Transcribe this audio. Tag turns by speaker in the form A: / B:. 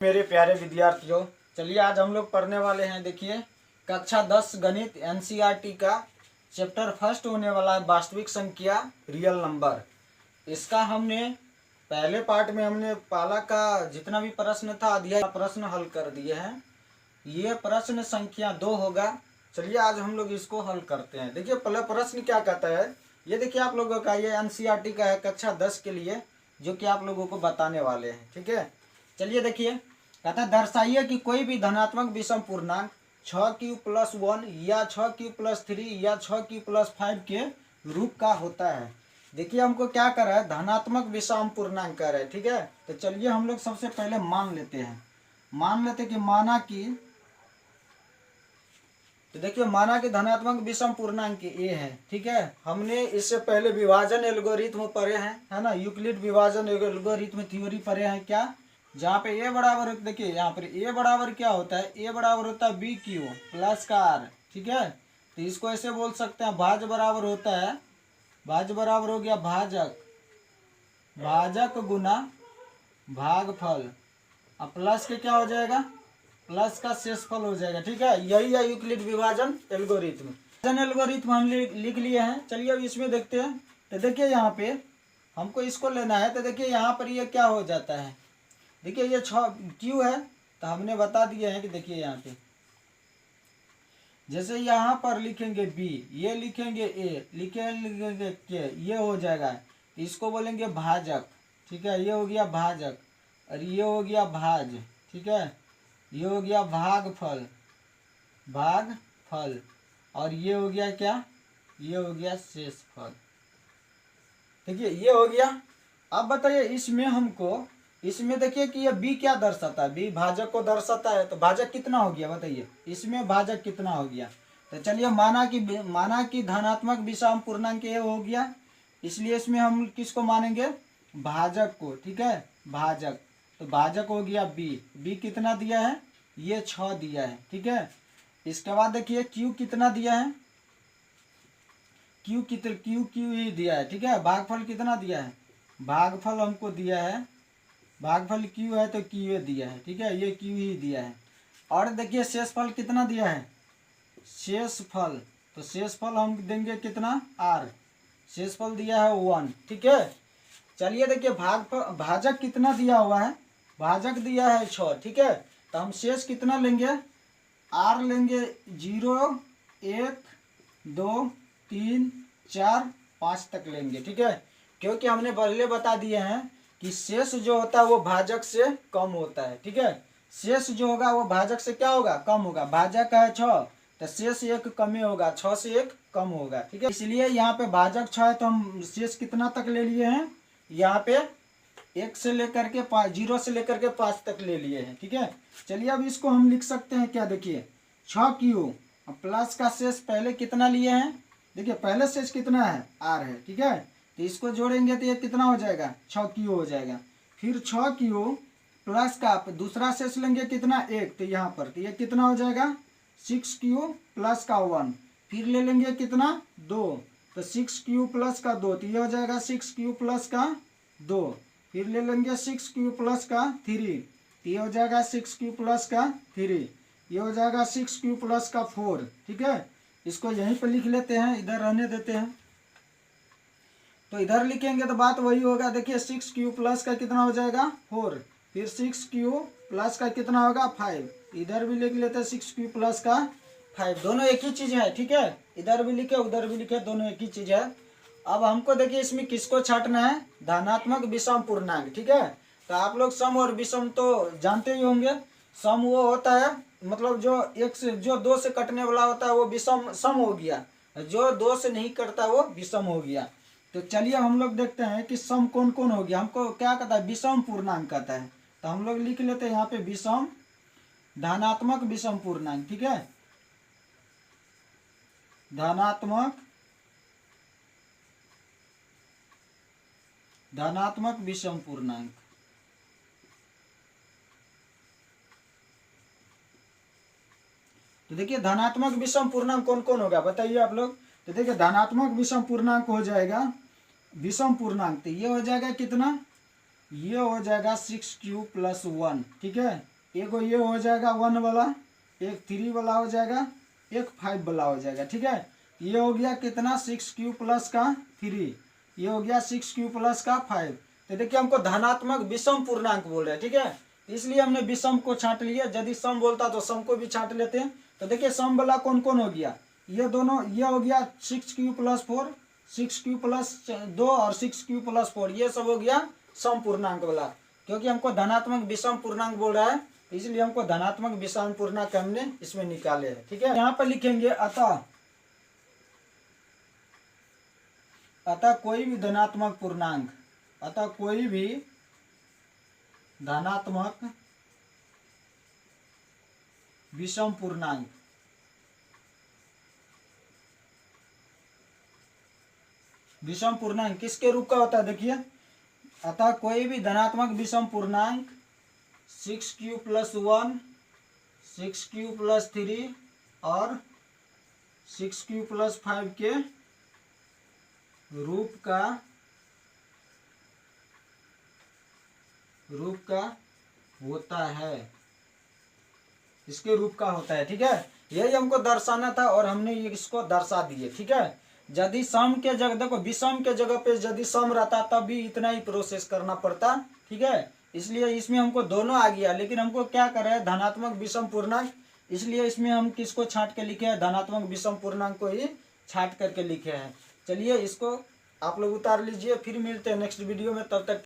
A: मेरे प्यारे विद्यार्थियों, चलिए आज हम लोग पढ़ने वाले हैं। देखिए कक्षा 10 गणित एनसीईआरटी का चैप्टर फर्स्ट होने वाला है वास्तविक संख्या रियल नंबर। इसका हमने पहले पार्ट में हमने पाला का जितना भी प्रश्न था अध्याय प्रश्न हल कर दिए हैं। ये प्रश्न संख्या 2 होगा। चलिए आज हम लोग इसको हल करते हैं। देखिए पहला प्रश्न क्या कहता है, ये देखिए आप लोगों का ये एनसीईआरटी का है कक्षा 10 के लिए, जो कि आप लोगों को बताने वाले हैं। ठीक है, चलिए देखिए कहता है दर्शाइए कि कोई भी धनात्मक विषम पूर्णांक 6q+1 या 6q+3 या 6q+5 के रूप का होता है। देखिए हमको क्या कर रहा है, धनात्मक विषम पूर्णांक कर रहा है। ठीक है, तो चलिए हम लोग सबसे पहले मान लेते हैं कि माना कि, तो देखिए माना कि धनात्मक विषम पूर्णांक ए है। ठीक है, हमने इससे पहले विभाजन एल्गोरिथ्म पढ़े हैं, है ना, यूक्लिड विभाजन एल्गोरिथ्म थ्योरी पढ़े हैं क्या, जहाँ पे ए बराबर, देखिए यहाँ पर ए बराबर क्या होता है, ए बराबर होता है बी क्यू प्लस का आर। ठीक है, तो इसको ऐसे बोल सकते हैं, भाज्य बराबर होता है, भाज्य बराबर हो गया भाजक गुना भागफल, अब प्लस के क्या हो जाएगा, प्लस का शेषफल हो जाएगा। ठीक है, यही है यूक्लिड विभाजन एल्गोरिथ्म हम लिख लिए हैं। चलिए अब इसमें देखते हैं। तो देखिए यहाँ पे हमको इसको लेना है, तो देखिए यहाँ पर ये क्या हो जाता है, देखिए ये 6q है, तो हमने बता दिए हैं कि देखिए यहाँ पे जैसे यहाँ पर लिखेंगे b, ये लिखेंगे a, लिखेंगे k, ये हो जाएगा, इसको बोलेंगे भाजक। ठीक है, ये हो गया भाजक और ये हो गया भाज। ठीक है, ये हो गया भागफल और ये हो गया क्या, ये हो गया शेषफल। देखिए ये हो गया। अब बताइए इसमें हमको, इसमें देखिए कि ये b क्या दर्शाता है, b भाजक को दर्शाता है, तो भाजक कितना हो गया बताइए, इसमें भाजक कितना हो गया। तो चलिए माना कि धनात्मक विषम पूर्णांक ये हो गया, इसलिए इसमें हम किसको मानेंगे, भाजक को। ठीक है, भाजक, तो भाजक हो गया b कितना दिया है, ये 6 दिया है। ठीक है, इसके बाद देखिए q कितना दिया है, q ही दिया है। ठीक है, भागफल कितना दिया है, भागफल हमको दिया है, भागफल q है तो q दिया है। ठीक है, ये q ही दिया है। और देखिए शेषफल कितना दिया है, शेषफल, तो शेषफल हम देंगे कितना, r, शेषफल दिया है 1। ठीक है, चलिए देखिए भाजक कितना दिया हुआ है, भाजक दिया है 6। ठीक है, तो हम शेष कितना लेंगे, r लेंगे 0 1 2 3 4 5 तक लेंगे। ठीक है, क्योंकि हमने पहले बता दिए हैं कि शेष जो होता है वो भाजक से कम होता है। ठीक है, शेष जो होगा वो भाजक से क्या होगा, कम होगा। भाजक है 6, तो शेष 1 कम होगा, 6 से 1 कम होगा। ठीक है, इसलिए यहाँ पे भाजक 6 है, तो हम शेष कितना तक ले लिए हैं, यहाँ पे 1 से लेकर के 5, 0 से लेकर के 5 तक ले लिए हैं। ठीक है, चलिए अब इसको हम लिख सकते हैं क्या, देखिए 6q प्लस का शेष पहले कितना लिए हैं, देखिए पहले शेष कितना है, r है। ठीक है, तो इसको जोड़ेंगे तो ये कितना हो जाएगा, 6q हो जाएगा। फिर 6q प्लस का दूसरा शेष लेंगे कितना, 1, तो यहाँ पर तो ये कितना हो जाएगा, 6q प्लस का 1, फिर ले लेंगे कितना 2, तो 6q प्लस का 2, तो ये हो जाएगा 6q प्लस का 2, फिर ले लेंगे 6q प्लस का 3, तो ये हो जाएगा 6q प्लस का 3, ये हो जाएगा 6q प्लस का 4। ठीक है, इसको यहीं पर लिख लेते हैं, इधर रहने देते हैं, तो इधर लिखेंगे तो बात वही होगा। देखिए 6q प्लस का कितना हो जाएगा 4, फिर 6q प्लस का कितना होगा 5, इधर भी लिख लेते हैं 6q प्लस का 5, दोनों एक ही चीज है। ठीक है, इधर भी लिखे उधर भी लिखे, दोनों एक ही चीज है। अब हमको देखिए इसमें किसको छांटना है, धनात्मक विषम पूर्णांक। ठीक है, तो आप लोग सम और विषम तो जानते ही होंगे। सम वो होता है, मतलब जो 1 से, जो 2 से कटने वाला होता है वो विषम सम हो गया, जो 2 से नहीं कटता वो विषम हो गया। तो चलिए हम लोग देखते हैं कि सम कौन कौन हो गया, हमको क्या कहता है, विषम पूर्णांक कहता है। तो हम लोग लिख लेते हैं यहाँ पे विषम, धनात्मक विषम पूर्णांक। ठीक है, धनात्मक विषम पूर्णांक। तो देखिए धनात्मक विषम पूर्णांक कौन कौन होगा बताइए आप लोग। तो देखिए धनात्मक विषम पूर्णांक हो जाएगा, विषम पूर्णांक तो ये हो जाएगा कितना, ये हो जाएगा 6q + 1। ठीक है, एक ये हो जाएगा 1 वाला, एक 3 वाला हो जाएगा, एक 5 वाला हो जाएगा। ठीक है, ये हो गया कितना 6q प्लस का 3, ये हो गया 6q प्लस का 5। तो देखिए हमको धनात्मक विषम पूर्णांक बोल रहे हैं। ठीक है, इसलिए हमने विषम को छांट लिया। यदि सम बोलता तो सम को भी छांट लेते हैं। तो देखिए सम वाला कौन कौन हो गया, ये दोनों, ये हो गया 6q प्लस 4, 6q प्लस 2 और 6q प्लस 4, ये सब हो गया सम पूर्णांक वाला। क्योंकि हमको धनात्मक विषम पूर्णांक बोल रहा है, इसलिए हमको धनात्मक विषम पूर्णांक हमने इसमें निकाले हैं। ठीक है, यहाँ पर लिखेंगे अतः कोई भी धनात्मक पूर्णांक, अतः कोई भी धनात्मक विषम पूर्णांक किसके रूप का होता है, देखिए, अतः कोई भी धनात्मक विषम पूर्णांक 6q प्लस 1, 6q प्लस 3 और 6q प्लस 5 के रूप का होता है, इसके रूप का होता है। ठीक है, यही हमको दर्शाना था और हमने इसको दर्शा दिए। ठीक है, यदि सम के जगह, देखो विषम के जगह पे यदि सम रहता तब भी इतना ही प्रोसेस करना पड़ता। ठीक है, इसलिए इसमें हमको दोनों आ गया, लेकिन हमको क्या कर रहे हैं, धनात्मक विषम पूर्णांक, इसलिए इसमें हम किसको छांट के लिखे हैं, धनात्मक विषम पूर्णांक को ही छांट करके लिखे हैं। चलिए इसको आप लोग उतार लीजिए, फिर मिलते हैं नेक्स्ट वीडियो में, तब तक